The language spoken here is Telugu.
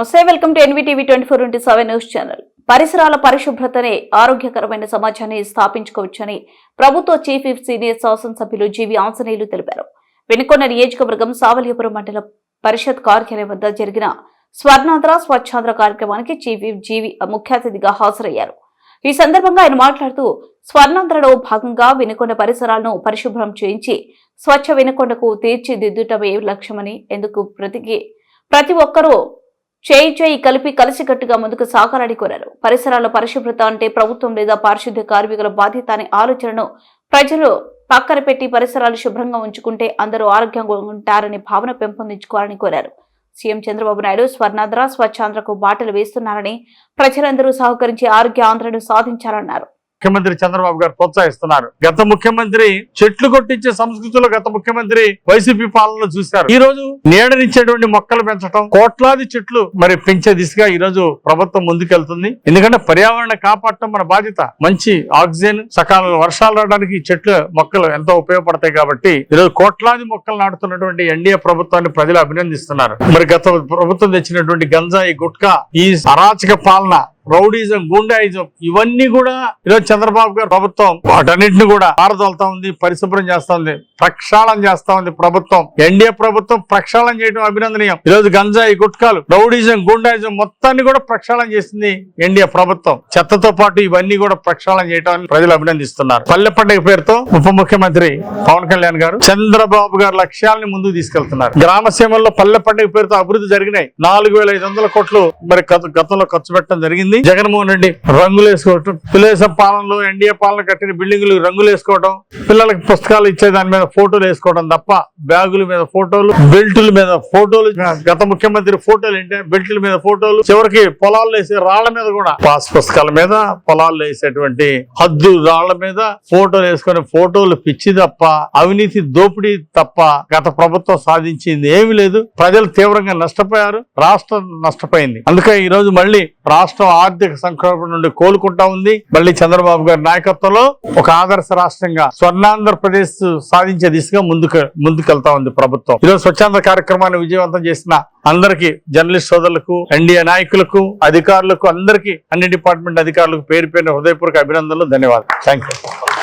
నమస్తే, welcome to NVTV 24/7 news channel. పరిసరాల పరిశుభ్రతనే ఆరోగ్యకరమైన సమాజాన్ని స్థాపించుకోవచ్చని ప్రభుత్వ చీఫ్ విప్ సీనియర్ శాసనసభ్యులు జీవి ఆంజనేయులు తెలిపారు. వెనుకొండ నియోజకవర్గం సావల్యపురం మండల పరిషత్ కార్యాలయం వద్ద జరిగిన స్వర్ణాంధ్ర స్వచ్ఛాంధ్ర కార్యక్రమానికి చీఫ్ విప్ జీవి ముఖ్య అతిథిగా హాజరయ్యారు. ఈ సందర్భంగా ఆయన మాట్లాడుతూ స్వర్ణాంధ్రలో భాగంగా వెనుకొండ పరిసరాలను పరిశుభ్రం చేయించి స్వచ్ఛ వెనుకొండకు తీర్చిదిద్దుటమే లక్ష్యమని, ఎందుకు ప్రతి ఒక్కరూ చేయి కలిపి కలిసికట్టుగా ముందుకు సాగాలని కోరారు. పరిసరాల పరిశుభ్రత అంటే ప్రభుత్వం లేదా పారిశుద్ధ్య కార్మికుల బాధ్యత అనే ఆలోచనను ప్రజలు పక్కన పెట్టి పరిసరాలు శుభ్రంగా ఉంచుకుంటే అందరూ ఆరోగ్యంగా ఉంటారనే భావన పెంపొందించుకోవాలని కోరారు. సీఎం చంద్రబాబు నాయుడు స్వర్ణాంధ్ర స్వచ్ఛాంధ్రకు బాటలు వేస్తున్నారని, ప్రజలందరూ సహకరించి ఆరోగ్య ఆంధ్రను సాధించాలన్నారు. ముఖ్యమంత్రి చంద్రబాబు గారు ప్రోత్సహిస్తున్నారు. గత ముఖ్యమంత్రి చెట్లు కొట్టించే సంస్కృతిలో గత ముఖ్యమంత్రి వైసీపీ పాలనలో చూశారు. ఈ రోజు నీడనిచ్చేటువంటి మొక్కలు పెంచడం, కోట్లాది చెట్లు మరి పెంచే దిశగా ఈ రోజు ప్రభుత్వం ముందుకెళ్తుంది. ఎందుకంటే పర్యావరణ కాపాడటం మన బాధ్యత. మంచి ఆక్సిజన్, సకాలంలో వర్షాలు రావడానికి చెట్లు మొక్కలు ఎంతో ఉపయోగపడతాయి. కాబట్టి ఈరోజు కోట్లాది మొక్కలు నాటుతున్నటువంటి ఎన్డీఏ ప్రభుత్వాన్ని ప్రజలు అభినందిస్తున్నారు. మరి గత ప్రభుత్వం తెచ్చినటువంటి గంజాయి, గుట్కా, ఈ అరాచక పాలన, రౌడీజం, గుండాయిజం, ఇవన్నీ కూడా ఈరోజు చంద్రబాబు గారు ప్రభుత్వం వాటన్నింటినీ కూడా పారదోలుతా ఉంది, పరిశుభ్రం చేస్తా ఉంది, ప్రక్షాళన చేస్తా ఉంది. ప్రభుత్వం, ఎన్డీఏ ప్రభుత్వం ప్రక్షాళన చేయడం అభినందనీయం. ఈరోజు గంజాయి, గుట్కాలు, రౌడీజం, గుండాయిజం మొత్తాన్ని కూడా ప్రక్షాళన చేసింది ఎన్డీఏ ప్రభుత్వం. చెత్తతో పాటు ఇవన్నీ కూడా ప్రక్షాళన చేయడానికి ప్రజలు అభినందిస్తున్నారు. పల్లె పండుగ పేరుతో ఉప ముఖ్యమంత్రి పవన్ కళ్యాణ్ గారు చంద్రబాబు గారి లక్ష్యాలను ముందుకు తీసుకెళ్తున్నారు. గ్రామ సీమల్లో పల్లె పండుగ పేరుతో అభివృద్ధి జరిగినాయి. 4,500 కోట్లు మరి గతంలో ఖర్చు పెట్టడం జరిగింది. జగన్మోహన్ రెడ్డి రంగులు వేసుకోవటం, తెలుగుదేశం పాలనలో ఎన్డీఏ పాలన కట్టిన బిల్డింగులు రంగులు వేసుకోవడం, పిల్లలకి పుస్తకాలు ఇచ్చే దాని మీద ఫోటోలు వేసుకోవడం తప్ప బ్యాగుల మీద ఫోటోలు, బెల్టుల మీద ఫోటోలు, గత ముఖ్యమంత్రి ఫోటోలు ఏంటంటే బెల్టుల మీద ఫోటోలు, చివరికి పొలాల్లో వేసే రాళ్ల మీద కూడా, పాస్ పుస్తకాల మీద పొలాల్లో వేసేటువంటి హద్దు రాళ్ల మీద ఫోటోలు వేసుకునే ఫోటోలు పిచ్చి తప్ప, అవినీతి దోపిడీ తప్ప గత ప్రభుత్వం సాధించింది ఏమీ లేదు. ప్రజలు తీవ్రంగా నష్టపోయారు, రాష్ట్రం నష్టపోయింది. అందుకే ఈ రోజు మళ్ళీ రాష్ట్రం ఆర్థిక సంక్షోభం నుండి కోలుకుంటా ఉంది. మళ్ళీ చంద్రబాబు గారి నాయకత్వంలో ఒక ఆదర్శ రాష్ట్రంగా స్వర్ణాంధ్రప్రదేశ్ సాధించే దిశగా ముందుకెళ్తా ఉంది ప్రభుత్వం. ఈరోజు స్వచ్ఛాంధ్ర కార్యక్రమాన్ని విజయవంతం చేసిన అందరికీ, జర్నలిస్ట్ సోదరులకు, ఎన్డీఏ నాయకులకు, అధికారులకు, అందరికీ, అన్ని డిపార్ట్మెంట్ అధికారులకు పేరు పేరున హృదయపూర్వక అభినందనలు, ధన్యవాదాలు. Thank you.